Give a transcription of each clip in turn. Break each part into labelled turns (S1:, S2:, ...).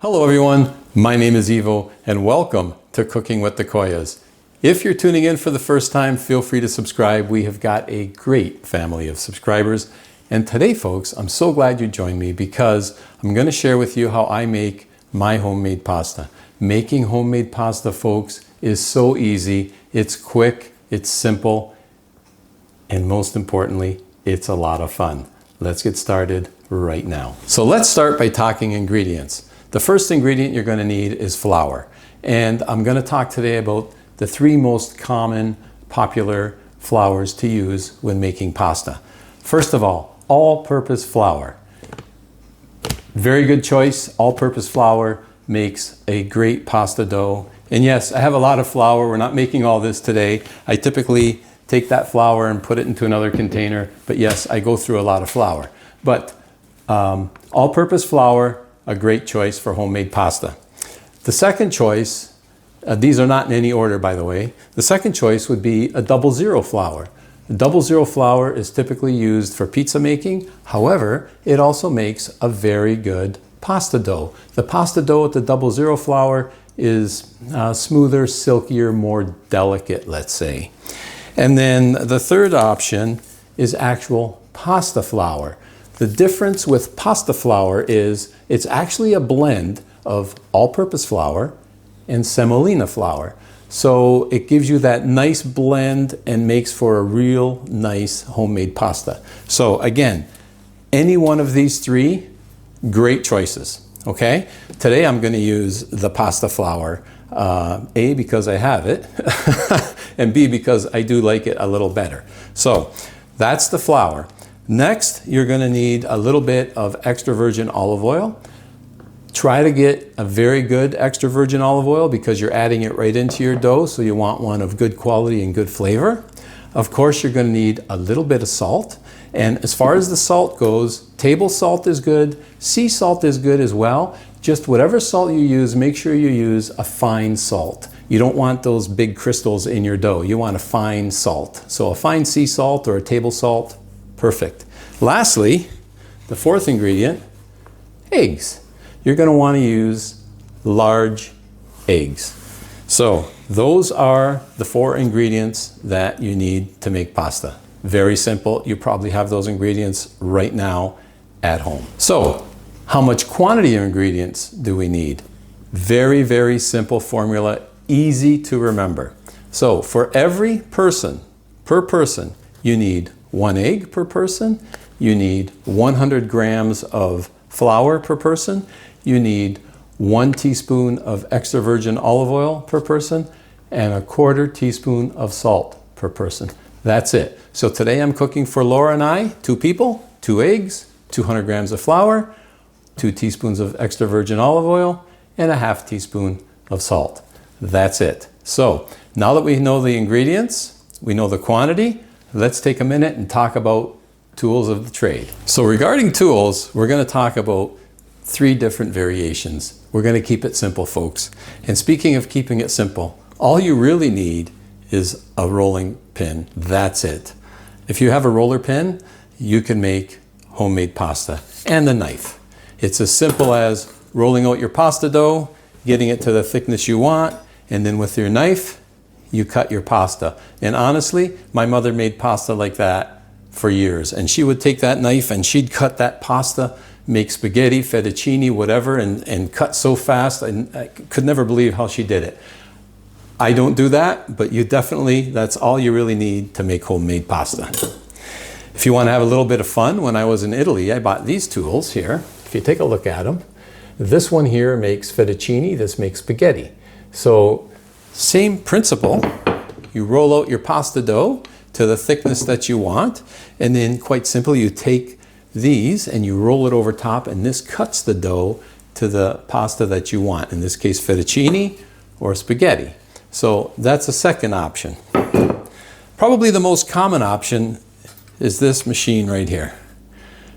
S1: Hello everyone, my name is EVOO and welcome to Cooking with the Koyas. If you're tuning in for the first time, feel free to subscribe. We have got a great family of subscribers. And today, folks, I'm so glad you joined me because I'm going to share with you how I make my homemade pasta. Making homemade pasta, folks, is so easy. It's quick, it's simple, and most importantly, it's a lot of fun. Let's get started right now. So let's start by talking ingredients. The first ingredient you're going to need is flour. And I'm going to talk today about the three most common popular flours to use when making pasta. First of all-purpose flour. Very good choice. All-purpose flour makes a great pasta dough. And yes, I have a lot of flour. We're not making all this today. I typically take that flour and put it into another container. But yes, I go through a lot of flour. But all-purpose flour, a great choice for homemade pasta. The second choice, these are not in any order by the way, the second choice would be a 00 flour. A 00 flour is typically used for pizza making. However, it also makes a very good pasta dough. The pasta dough with the 00 flour is smoother, silkier, more delicate, let's say. And then the third option is actual pasta flour. The difference with pasta flour is it's actually a blend of all-purpose flour and semolina flour. So it gives you that nice blend and makes for a real nice homemade pasta. So again, any one of these three, great choices, okay? Today I'm gonna use the pasta flour, A, because I have it, and B, because I do like it a little better. So that's the flour. Next, you're going to need a little bit of extra virgin olive oil. Try to get a very good extra virgin olive oil because you're adding it right into your dough, so you want one of good quality and good flavor. Of course, you're going to need a little bit of salt. And as far as the salt goes, table salt is good, sea salt is good as well. Just whatever salt you use, make sure you use a fine salt. You don't want those big crystals in your dough. You want a fine salt. So a fine sea salt or a table salt, perfect. Lastly, the fourth ingredient, eggs. You're going to want to use large eggs. So those are the four ingredients that you need to make pasta. Very simple. You probably have those ingredients right now at home. So how much quantity of ingredients do we need? Very, very simple formula, easy to remember. So for every person, per person, you need 1 egg per person, you need 100 grams of flour per person, you need 1 teaspoon of extra virgin olive oil per person, and 1/4 teaspoon of salt per person. That's it. So today I'm cooking for Laura and I, 2 people, 2 eggs, 200 grams of flour, 2 teaspoons of extra virgin olive oil, and 1/2 teaspoon of salt. That's it. So now that we know the ingredients, we know the quantity, let's take a minute and talk about tools of the trade. So regarding tools, we're going to talk about 3 different variations. We're going to keep it simple, folks. And speaking of keeping it simple, all you really need is a rolling pin. That's it. If you have a roller pin, you can make homemade pasta, and a knife. It's as simple as rolling out your pasta dough, getting it to the thickness you want, and then with your knife, you cut your pasta. And honestly, my mother made pasta like that for years. And she would take that knife and she'd cut that pasta, make spaghetti, fettuccine, whatever, and cut so fast. And I could never believe how she did it. I don't do that, but you definitely, that's all you really need to make homemade pasta. If you want to have a little bit of fun, when I was in Italy, I bought these tools here. If you take a look at them, this one here makes fettuccine, this makes spaghetti. So same principle, you roll out your pasta dough to the thickness that you want, and then quite simply you take these and you roll it over top, and this cuts the dough to the pasta that you want, in this case fettuccine or spaghetti. So that's a second option. Probably the most common option is this machine right here.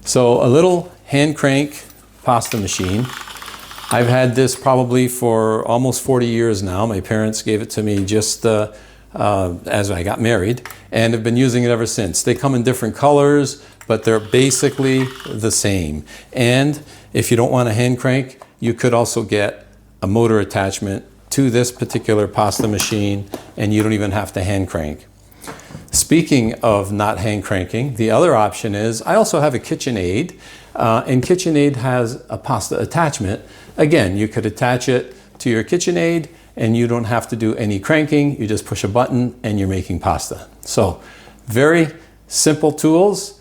S1: So a little hand crank pasta machine. I've had this probably for almost 40 years now. My parents gave it to me just as I got married, and have been using it ever since. They come in different colors, but they're basically the same. And if you don't want a hand crank, you could also get a motor attachment to this particular pasta machine, and you don't even have to hand crank. Speaking of not hand cranking, the other option is I also have a KitchenAid, and KitchenAid has a pasta attachment. Again, you could attach it to your KitchenAid and you don't have to do any cranking. You just push a button and you're making pasta. So very simple tools.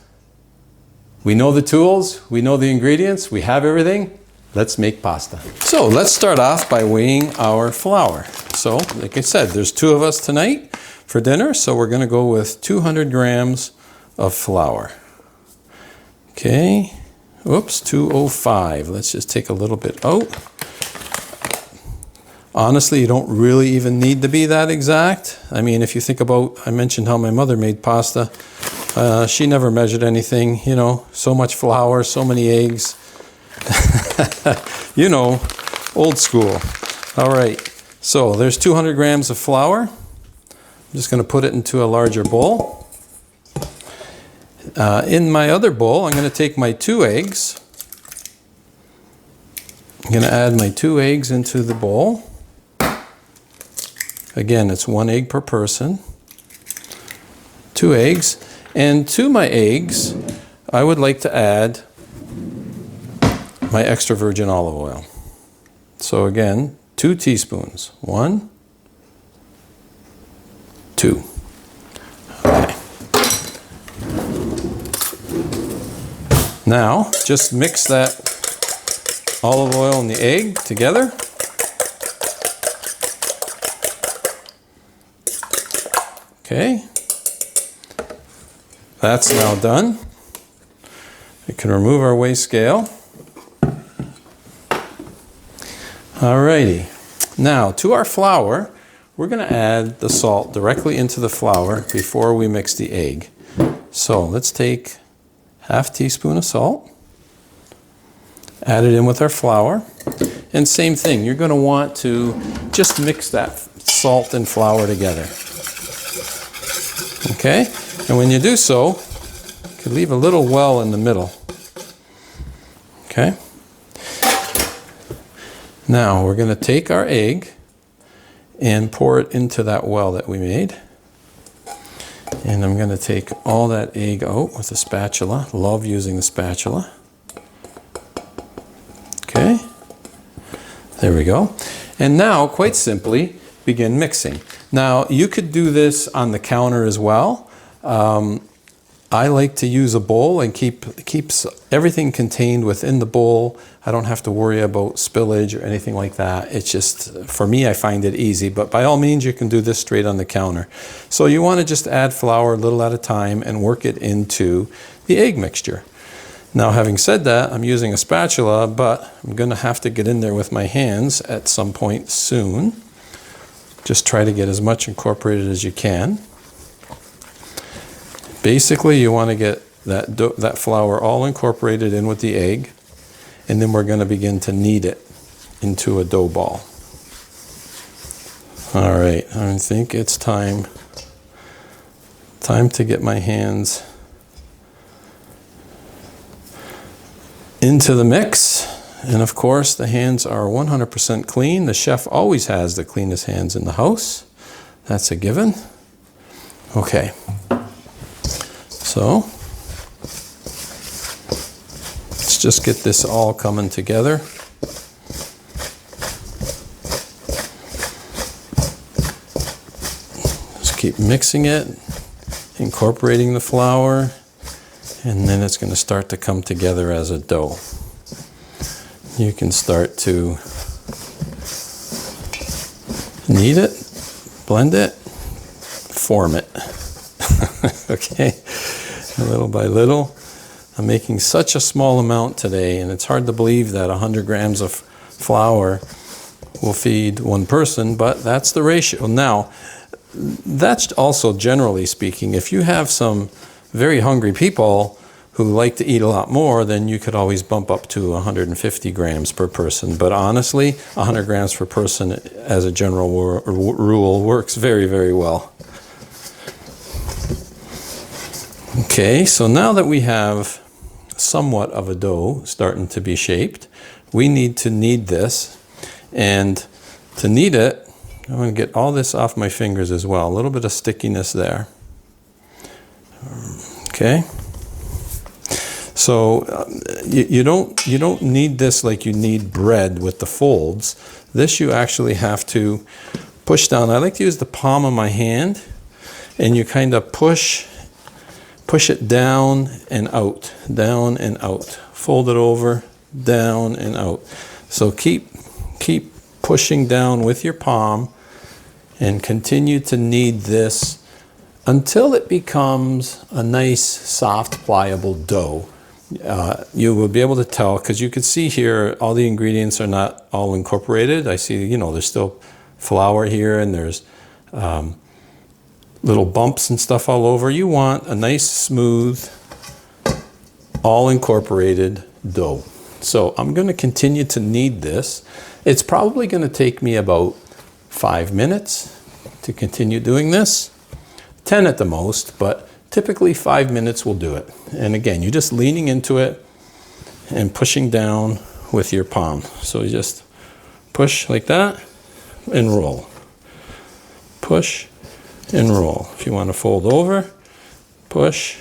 S1: We know the tools, we know the ingredients, we have everything. Let's make pasta. So let's start off by weighing our flour. So like I said, there's 2 of us tonight for dinner, so we're going to go with 200 grams of flour. Okay, oops, 205. Let's just take a little bit out. Honestly, you don't really even need to be that exact. I mean, if you think about, I mentioned how my mother made pasta. She never measured anything, you know, so much flour, so many eggs. You know, old school. All right, so there's 200 grams of flour. I'm just going to put it into a larger bowl. In my other bowl, I'm going to take my 2 eggs. I'm going to add my 2 eggs into the bowl. Again, it's 1 egg per person. 2 eggs. And to my eggs, I would like to add my extra virgin olive oil. So again, 2 teaspoons. 1, 2. Okay. Now, just mix that olive oil and the egg together. Okay. That's now done. We can remove our weigh scale. Alrighty. Now, to our flour, we're going to add the salt directly into the flour before we mix the egg. So let's take ½ teaspoon of salt, add it in with our flour, and same thing, you're going to want to just mix that salt and flour together. Okay, and when you do so, you can leave a little well in the middle. Okay, now we're going to take our egg and pour it into that well that we made. And I'm going to take all that egg out with a spatula. Love using the spatula. Okay, there we go. And now, quite simply, begin mixing. Now, you could do this on the counter as well. I like to use a bowl and keeps everything contained within the bowl. I don't have to worry about spillage or anything like that. It's just, for me, I find it easy. But by all means, you can do this straight on the counter. So you want to just add flour a little at a time and work it into the egg mixture. Now, having said that, I'm using a spatula, but I'm going to have to get in there with my hands at some point soon. Just try to get as much incorporated as you can. Basically, you want to get that flour all incorporated in with the egg, and then we're going to begin to knead it into a dough ball. All right, I think it's time to get my hands into the mix. And of course, the hands are 100% clean. The chef always has the cleanest hands in the house. That's a given. Okay. So, let's just get this all coming together. Just keep mixing it, incorporating the flour, and then it's going to start to come together as a dough. You can start to knead it, blend it, form it. Okay, little by little. I'm making such a small amount today, and it's hard to believe that 100 grams of flour will feed 1 person, but that's the ratio. Now, that's also generally speaking, if you have some very hungry people who like to eat a lot more, then you could always bump up to 150 grams per person. But honestly, 100 grams per person as a general rule works very, very well. Okay, so now that we have somewhat of a dough starting to be shaped, we need to knead this. And to knead it, I'm going to get all this off my fingers as well. A little bit of stickiness there. Okay. So you don't knead this like you knead bread with the folds. This you actually have to push down. I like to use the palm of my hand, and you kind of push it down and out, down and out. Fold it over, down and out. So keep pushing down with your palm and continue to knead this until it becomes a nice, soft, pliable dough. You will be able to tell, because you can see here all the ingredients are not all incorporated. I see, there's still flour here, and there's little bumps and stuff all over. You want a nice, smooth, all incorporated dough. So I'm going to continue to knead this. It's probably going to take me about 5 minutes to continue doing this. 10 at the most, but typically 5 minutes will do it. And again, you're just leaning into it and pushing down with your palm. So you just push like that and roll. Push and roll. If you want to fold over, push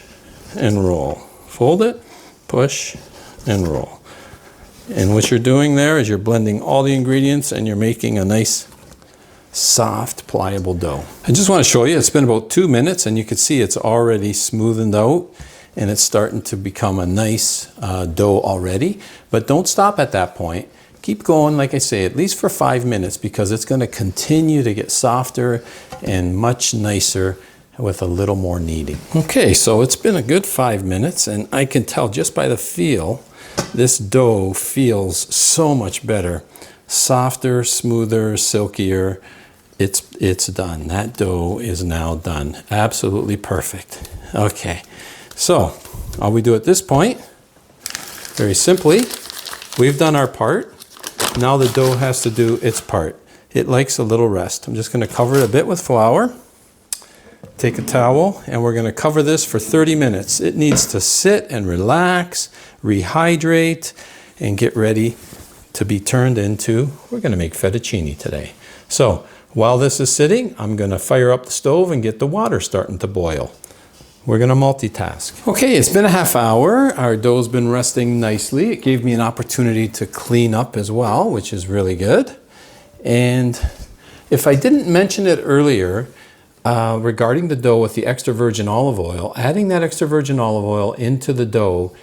S1: and roll. Fold it, push and roll. And what you're doing there is you're blending all the ingredients and you're making a nice, soft, pliable dough. I just want to show you, it's been about 2 minutes, and you can see it's already smoothened out and it's starting to become a nice dough already. But don't stop at that point. Keep going, like I say, at least for 5 minutes, because it's going to continue to get softer and much nicer with a little more kneading. Okay, so it's been a good 5 minutes, and I can tell just by the feel, this dough feels so much better. Softer, smoother, silkier. It's done. That dough is now done. Absolutely perfect. Okay, so all we do at this point, very simply, we've done our part. Now the dough has to do its part. It likes a little rest. I'm just going to cover it a bit with flour. Take a towel, and we're going to cover this for 30 minutes. It needs to sit and relax, rehydrate, and get ready to be turned into, we're going to make fettuccine today. So while this is sitting, I'm going to fire up the stove and get the water starting to boil. We're going to multitask. Okay, it's been a half hour. Our dough's been resting nicely. It gave me an opportunity to clean up as well, which is really good. And if I didn't mention it earlier, regarding the dough with the extra virgin olive oil, adding that extra virgin olive oil into the dough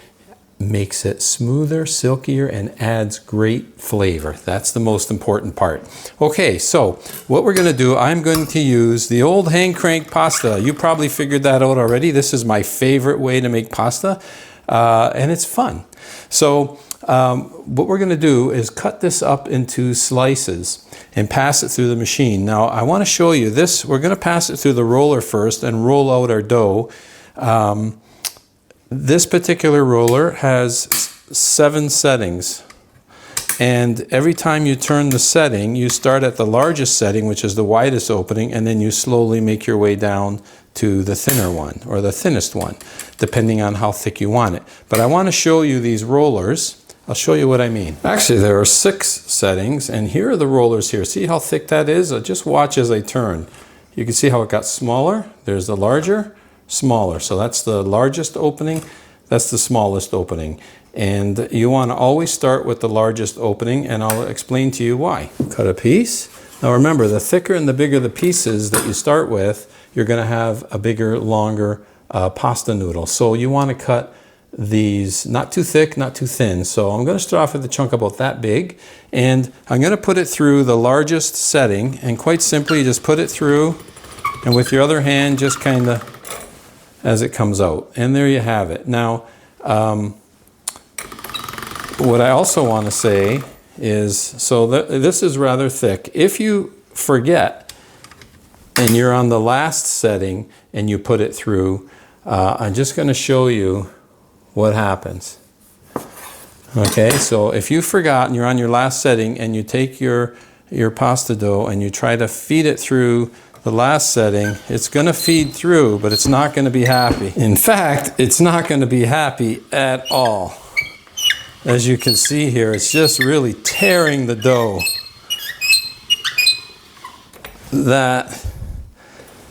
S1: makes it smoother, silkier, and adds great flavor. That's the most important part. Okay, so what we're going to do, I'm going to use the old hand crank pasta. You probably figured that out already. This is my favorite way to make pasta, and it's fun. So what we're going to do is cut this up into slices and pass it through the machine. Now, I want to show you this. We're going to pass it through the roller first and roll out our dough. This particular roller has 7 settings, and every time you turn the setting, you start at the largest setting, which is the widest opening, and then you slowly make your way down to the thinner one, or the thinnest one, depending on how thick you want it. But I want to show you these rollers. I'll show you what I mean. Actually, there are 6 settings, and here are the rollers here. See how thick that is? Just watch as I turn. You can see how it got smaller. There's the larger, smaller. So that's the largest opening, that's the smallest opening. And you want to always start with the largest opening, and I'll explain to you why. Cut a piece. Now remember, the thicker and the bigger the pieces that you start with, you're going to have a bigger, longer pasta noodle. So you want to cut these not too thick, not too thin. So I'm going to start off with a chunk about that big, and I'm going to put it through the largest setting, and quite simply just put it through, and with your other hand just kind of as it comes out. And there you have it. Now, what I also want to say is, so this is rather thick. If you forget and you're on the last setting and you put it through, I'm just going to show you what happens. Okay, so if you forgot and you're on your last setting and you take your pasta dough and you try to feed it through the last setting, it's going to feed through, but it's not going to be happy. In fact, it's not going to be happy at all. as you can see here, it's just really tearing the dough. That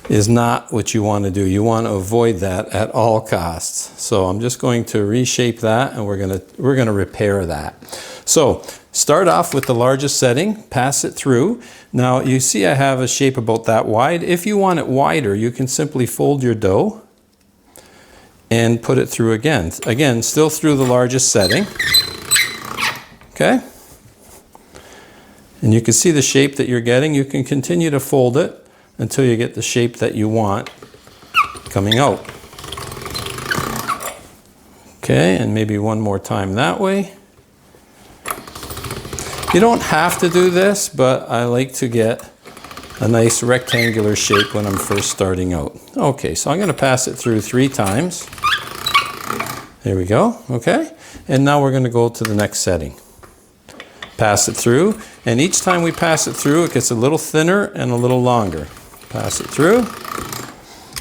S1: is not what you want to do. You want to avoid that at all costs. So I'm just going to reshape that, and we're going to repair that. So start off with the largest setting, pass it through. Now you see I have a shape about that wide. If you want it wider, you can simply fold your dough and put it through again. Again, still through the largest setting. Okay? And you can see the shape that you're getting. You can continue to fold it until you get the shape that you want coming out. Okay, and maybe one more time that way. You don't have to do this, but I like to get a nice rectangular shape when I'm first starting out. Okay, so I'm going to pass it through 3 times. There we go, okay? And now we're going to go to the next setting. Pass it through, and each time we pass it through, it gets a little thinner and a little longer. Pass it through,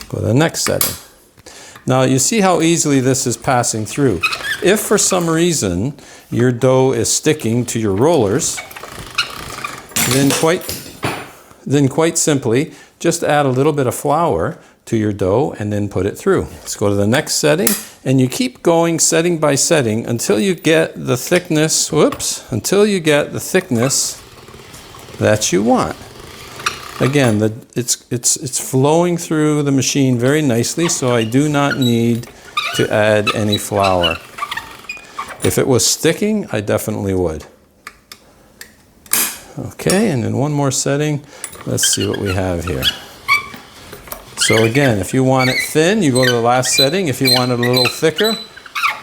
S1: go to the next setting. Now you see how easily this is passing through. If for some reason your dough is sticking to your rollers, then quite simply, just add a little bit of flour to your dough and then put it through. Let's go to the next setting, and you keep going setting by setting until you get the thickness, until you get the thickness that you want. Again, it's flowing through the machine very nicely, so I do not need to add any flour. If it was sticking, I definitely would. Okay, and then one more setting. Let's see what we have here. So again, if you want it thin, you go to the last setting. If you want it a little thicker,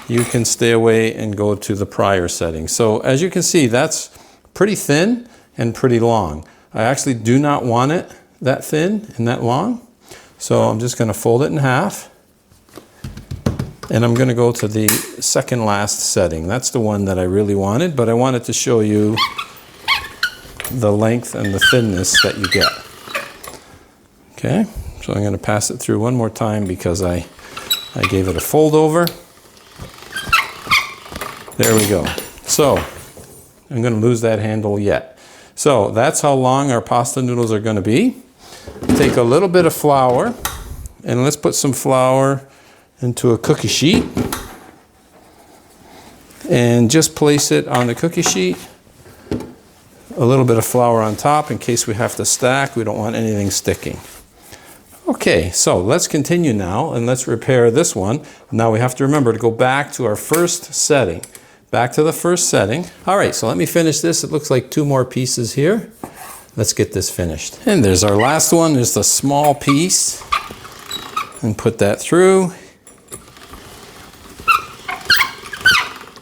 S1: you can stay away and go to the prior setting. So as you can see, that's pretty thin and pretty long. I actually do not want it that thin and that long. So I'm just going to fold it in half. And I'm going to go to the second last setting. That's the one that I really wanted, but I wanted to show you the length and the thinness that you get. Okay. So I'm going to pass it through one more time because I gave it a fold over. There we go. So I'm going to lose that handle yet. So that's how long our pasta noodles are going to be. Take a little bit of flour, and let's put some flour into a cookie sheet. And just place it on the cookie sheet. A little bit of flour on top in case we have to stack. We don't want anything sticking. Okay, so let's continue now, and let's repair this one. Now we have to remember to go back to our first setting. Back to the first setting. All right, so let me finish this. It looks like 2 more pieces here. Let's get this finished. And there's our last one. There's the small piece. And put that through.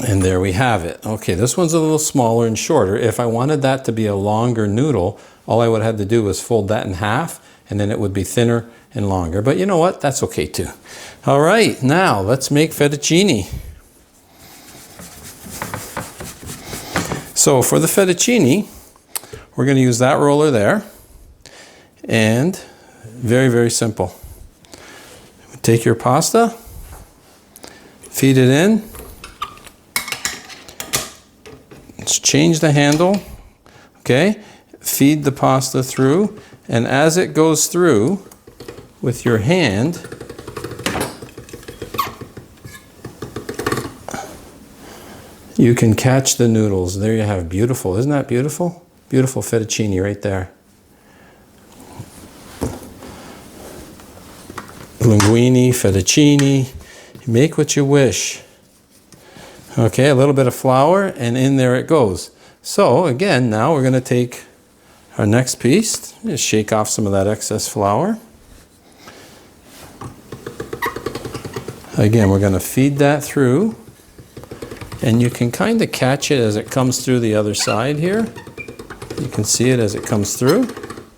S1: And there we have it. Okay, this one's a little smaller and shorter. If I wanted that to be a longer noodle, all I would have to do was fold that in half, and then it would be thinner and longer. But you know what? That's okay too. All right, now let's make fettuccine. So for the fettuccine, we're going to use that roller there. And very, very simple. Take your pasta, feed it in. Let's change the handle. Okay, feed the pasta through. And as it goes through with your hand, you can catch the noodles. There you have beautiful. Isn't that beautiful? Beautiful fettuccine right there. Linguine, fettuccine. Make what you wish. Okay, a little bit of flour, and in there it goes. So again, now we're going to take our next piece. Just shake off some of that excess flour. Again, we're going to feed that through. And you can kind of catch it as it comes through the other side here. You can see it as it comes through.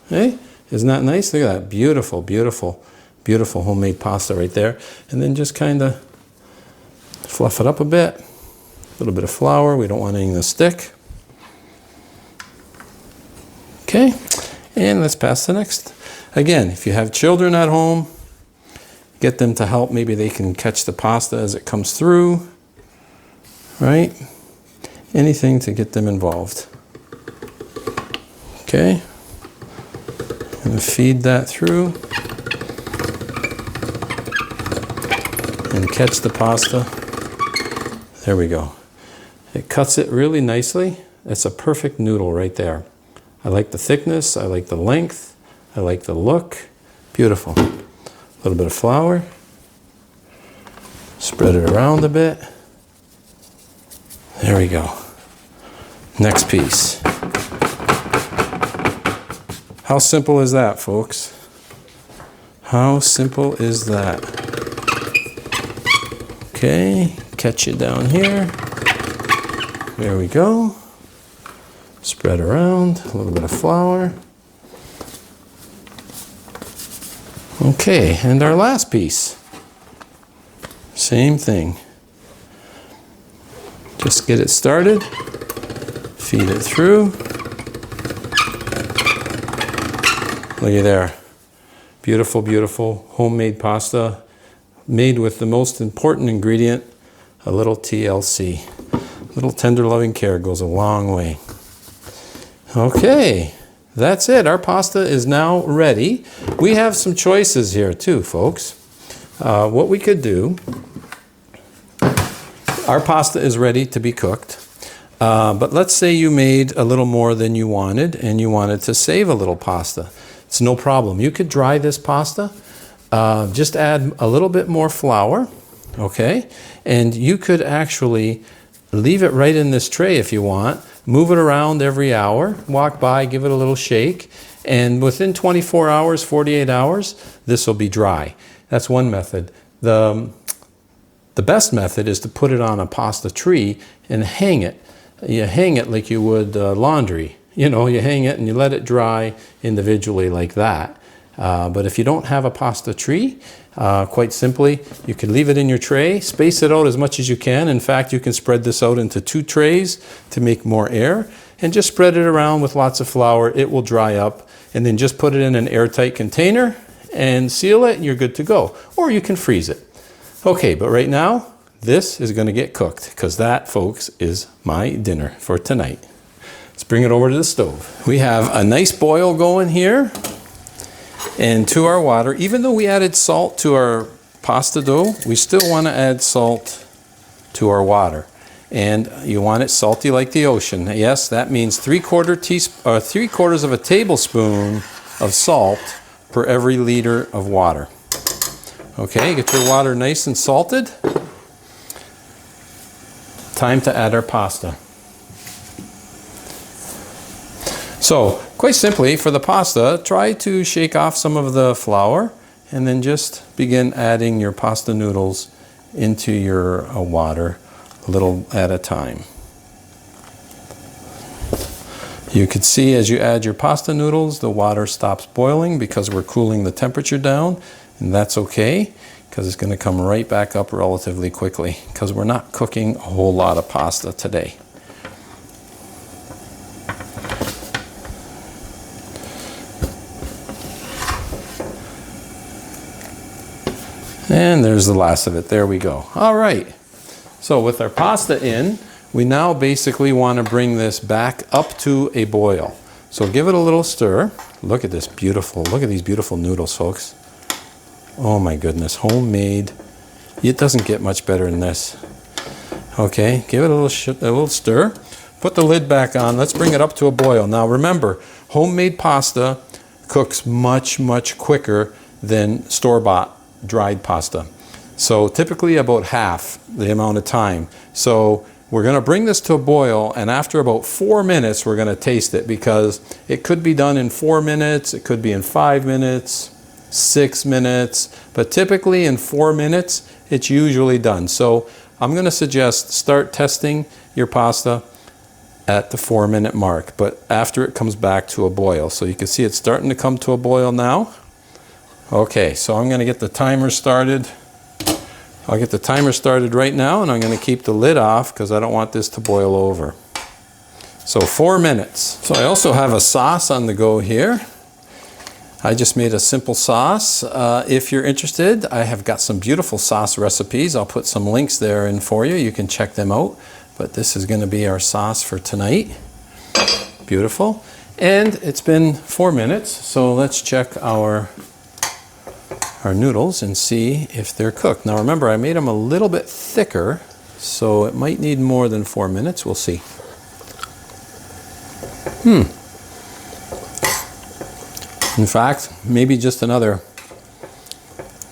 S1: Hey, isn't that nice? Look at that. Beautiful, beautiful, beautiful homemade pasta right there. And then just kind of fluff it up a bit. A little bit of flour. We don't want anything to stick. Okay, and let's pass the next. Again, if you have children at home, get them to help. Maybe they can catch the pasta as it comes through, right? anything to get them involved. Okay, and feed that through and catch the pasta. There we go. It cuts it really nicely. It's a perfect noodle right there. I like the thickness, I like the length, I like the look. Beautiful. A little bit of flour. Spread it around a bit. There we go. Next piece. How simple is that, folks? How simple is that? Okay, catch it down here. There we go. Spread around, a little bit of flour. Okay, and our last piece. Same thing. Just get it started. Feed it through. Look at there. Beautiful, beautiful homemade pasta made with the most important ingredient, a little TLC. A little tender loving care goes a long way. Okay, that's it. Our pasta is now ready. We have some choices here too, folks. What we could do, our pasta is ready to be cooked. But let's say you made a little more than you wanted and you wanted to save a little pasta. It's no problem. You could dry this pasta, just add a little bit more flour, okay? And you could actually leave it right in this tray if you want. Move it around every hour, walk by, give it a little shake, and within 24 hours, 48 hours, this will be dry. That's one method. The best method is to put it on a pasta tree and hang it. You hang it like you would laundry. You know, you hang it and you let it dry individually like that. But if you don't have a pasta tree, quite simply, you can leave it in your tray, space it out as much as you can. In fact, you can spread this out into 2 trays to make more air, and just spread it around with lots of flour. It will dry up, and then just put it in an airtight container and seal it, and you're good to go. Or you can freeze it. Okay, but right now, this is going to get cooked, because that, folks, is my dinner for tonight. Let's bring it over to the stove. We have a nice boil going here. And to our water, even though we added salt to our pasta dough, we still want to add salt to our water. And you want it salty like the ocean. Yes, that means 3/4 of a tablespoon of salt per every liter of water. Okay, get your water nice and salted. Time to add our pasta. So, quite simply, for the pasta, try to shake off some of the flour and then just begin adding your pasta noodles into your water a little at a time. You can see as you add your pasta noodles, the water stops boiling because we're cooling the temperature down, and that's okay because it's going to come right back up relatively quickly because we're not cooking a whole lot of pasta today. And there's the last of it. There we go. All right. So with our pasta in, we now basically want to bring this back up to a boil. So give it a little stir. Look at this beautiful, look at these beautiful noodles, folks. Oh my goodness, homemade. It doesn't get much better than this. Okay, give it a little stir. Put the lid back on. Let's bring it up to a boil. Now remember, homemade pasta cooks much, much quicker than store-bought dried pasta. So typically about half the amount of time. So we're going to bring this to a boil, and after about 4 minutes we're going to taste it, because it could be done in 4 minutes, it could be in 5 minutes, 6 minutes, but typically in 4 minutes it's usually done. So I'm going to suggest start testing your pasta at the 4-minute mark, but after it comes back to a boil. So you can see it's starting to come to a boil now. Okay, so I'm going to get the timer started. I'll get the timer started right now, and I'm going to keep the lid off because I don't want this to boil over. So 4 minutes. So I also have a sauce on the go here. I just made a simple sauce. If you're interested, I have got some beautiful sauce recipes. I'll put some links there in for you. You can check them out. but this is going to be our sauce for tonight. Beautiful. And it's been 4 minutes, so let's check our noodles and see if they're cooked. Now remember, I made them a little bit thicker, so it might need more than 4 minutes. We'll see. In fact, maybe just another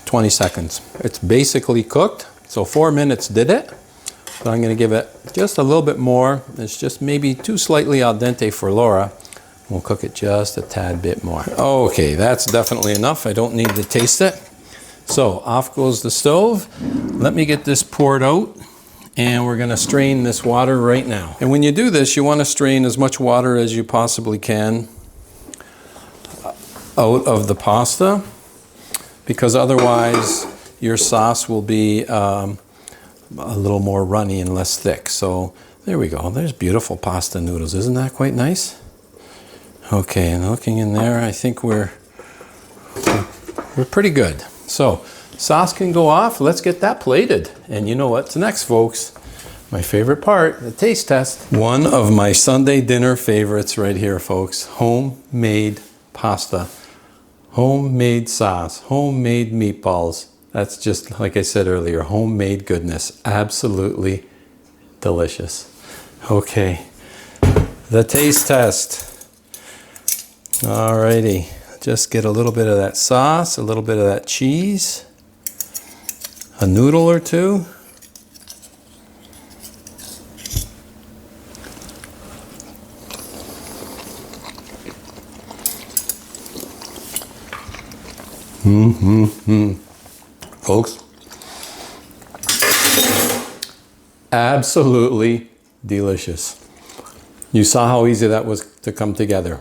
S1: 20 seconds. It's basically cooked, so 4 minutes did it. But I'm going to give it just a little bit more. It's just maybe too slightly al dente for Laura. We'll cook it just a tad bit more. Okay, that's definitely enough. I don't need to taste it. So off goes the stove. Let me get this poured out, and we're going to strain this water right now. And when you do this, you want to strain as much water as you possibly can out of the pasta, because otherwise your sauce will be a little more runny and less thick. So there we go. There's beautiful pasta noodles. Isn't that quite nice? Okay, and looking in there, I think we're pretty good. So sauce can go off. Let's get that plated. And you know what's next, folks? My favorite part, the taste test. One of my Sunday dinner favorites right here, folks. Homemade pasta, homemade sauce, homemade meatballs. That's just, like I said earlier, homemade goodness. Absolutely delicious. Okay, the taste test. Alrighty, just get a little bit of that sauce, a little bit of that cheese, a noodle or two. Folks, absolutely delicious. You saw how easy that was to come together.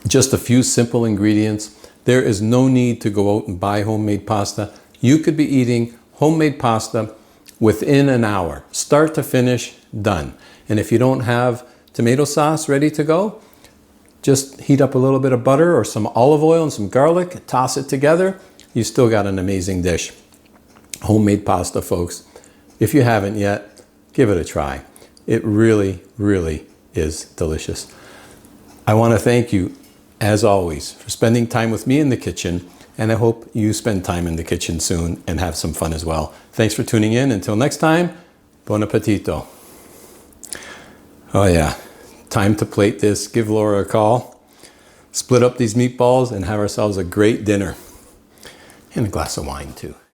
S1: Just a few simple ingredients. There is no need to go out and buy homemade pasta. You could be eating homemade pasta within an hour, start to finish, done. And if you don't have tomato sauce ready to go, just heat up a little bit of butter or some olive oil and some garlic, toss it together. You still got an amazing dish. Homemade pasta, folks. If you haven't yet, give it a try. It really, really is delicious. I want to thank you, as always, for spending time with me in the kitchen, and I hope you spend time in the kitchen soon and have some fun as well. Thanks for tuning in. Until next time, buon appetito. Oh yeah, time to plate this. Give Laura a call. Split up these meatballs and have ourselves a great dinner. And a glass of wine too.